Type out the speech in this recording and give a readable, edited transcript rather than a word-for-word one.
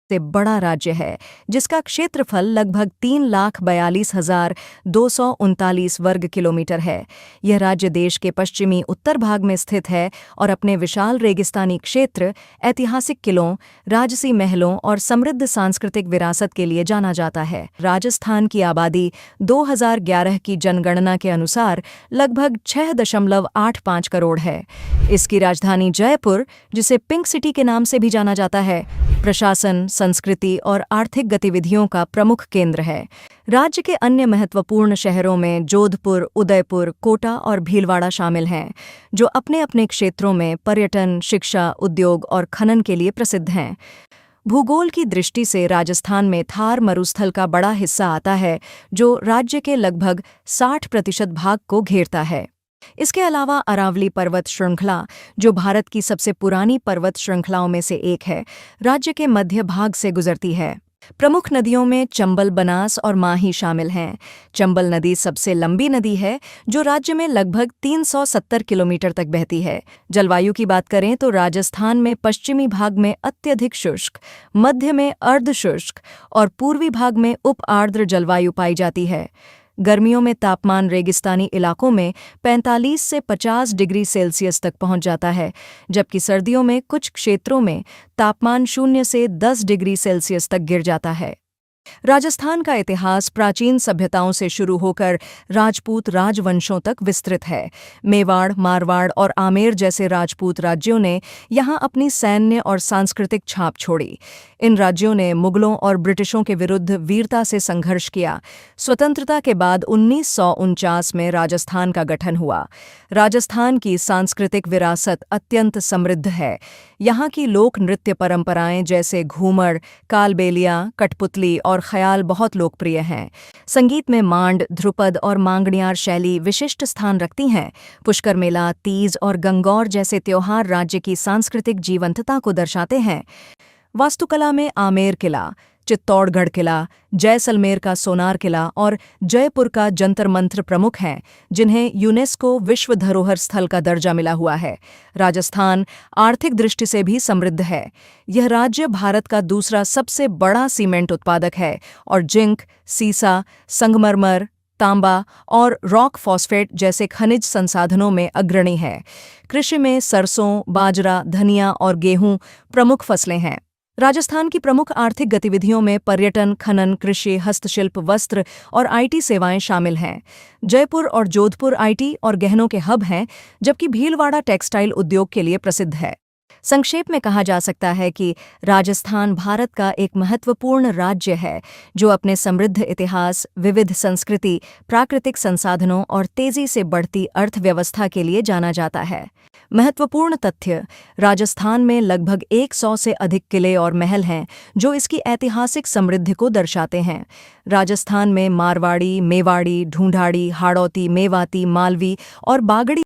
से बड़ा राज्य है, जिसका क्षेत्रफल लगभग 3,42,239 वर्ग किलोमीटर है। यह राज्य देश के पश्चिमी उत्तर भाग में स्थित है और अपने विशाल रेगिस्तानी क्षेत्र, ऐतिहासिक किलों, राजसी महलों और समृद्ध सांस्कृतिक विरासत के लिए जाना जाता है। राजस्थान की आबादी 2011 की जनगणना के अनुसार लगभग 6.85 करोड़ है। इसकी राजधानी जयपुर, जिसे पिंक सिटी के नाम से भी जाना जाता है, प्रशासन, संस्कृति और आर्थिक गतिविधियों का प्रमुख केंद्र है। राज्य के अन्य महत्वपूर्ण शहरों में जोधपुर, उदयपुर, कोटा और भीलवाड़ा शामिल हैं, जो अपने अपने क्षेत्रों में पर्यटन, शिक्षा, उद्योग और खनन के लिए प्रसिद्ध हैं। भूगोल की दृष्टि से राजस्थान में थार मरुस्थल का बड़ा हिस्सा आता है, जो राज्य के लगभग 60% भाग को घेरता है। इसके अलावा अरावली पर्वत श्रृंखला, जो भारत की सबसे पुरानी पर्वत श्रृंखलाओं में से एक है, राज्य के मध्य भाग से गुजरती है। प्रमुख नदियों में चंबल, बनास और माही शामिल हैं। चंबल नदी सबसे लंबी नदी है, जो राज्य में लगभग 370 किलोमीटर तक बहती है। जलवायु की बात करें तो राजस्थान में पश्चिमी भाग में अत्यधिक शुष्क, मध्य में अर्धशुष्क और पूर्वी भाग में उप आर्द्र जलवायु पाई जाती है। गर्मियों में तापमान रेगिस्तानी इलाकों में 45 से 50 डिग्री सेल्सियस तक पहुंच जाता है, जबकि सर्दियों में कुछ क्षेत्रों में तापमान 0 से 10 डिग्री सेल्सियस तक गिर जाता है। राजस्थान का इतिहास प्राचीन सभ्यताओं से शुरू होकर राजपूत राजवंशों तक विस्तृत है। मेवाड़, मारवाड़ और आमेर जैसे राजपूत राज्यों ने यहाँ अपनी सैन्य और सांस्कृतिक छाप छोड़ी। इन राज्यों ने मुगलों और ब्रिटिशों के विरुद्ध वीरता से संघर्ष किया। स्वतंत्रता के बाद 1949 में राजस्थान का गठन हुआ। राजस्थान की सांस्कृतिक विरासत अत्यंत समृद्ध है। यहाँ की लोक नृत्य परंपराएं जैसे घूमर, कालबेलिया, कठपुतली और ख्याल बहुत लोकप्रिय हैं। संगीत में मांड, ध्रुपद और मांगणियार शैली विशिष्ट स्थान रखती हैं। पुष्कर मेला, तीज और गंगौर जैसे त्योहार राज्य की सांस्कृतिक जीवंतता को दर्शाते हैं। वास्तुकला में आमेर किला, चित्तौड़गढ़ किला, जैसलमेर का सोनार किला और जयपुर का जंतर मंत्र प्रमुख हैं, जिन्हें यूनेस्को विश्व धरोहर स्थल का दर्जा मिला हुआ है। राजस्थान आर्थिक दृष्टि से भी समृद्ध है। यह राज्य भारत का दूसरा सबसे बड़ा सीमेंट उत्पादक है और जिंक, सीसा, संगमरमर, तांबा और रॉक फॉस्फेट जैसे खनिज संसाधनों में अग्रणी है। कृषि में सरसों, बाजरा, धनिया और गेहूं प्रमुख फसलें हैं। राजस्थान की प्रमुख आर्थिक गतिविधियों में पर्यटन, खनन, कृषि, हस्तशिल्प, वस्त्र और आईटी सेवाएं शामिल हैं। जयपुर और जोधपुर आईटी और गहनों के हब हैं, जबकि भीलवाड़ा टेक्सटाइल उद्योग के लिए प्रसिद्ध है। संक्षेप में कहा जा सकता है कि राजस्थान भारत का एक महत्वपूर्ण राज्य है, जो अपने समृद्ध इतिहास, विविध संस्कृति, प्राकृतिक संसाधनों और तेजी से बढ़ती अर्थव्यवस्था के लिए जाना जाता है। महत्वपूर्ण तथ्य: राजस्थान में लगभग 100 से अधिक किले और महल हैं, जो इसकी ऐतिहासिक समृद्धि को दर्शाते हैं। राजस्थान में मारवाड़ी, मेवाड़ी, ढूंढाड़ी, हाड़ौती, मेवाती, मालवी और बागड़ी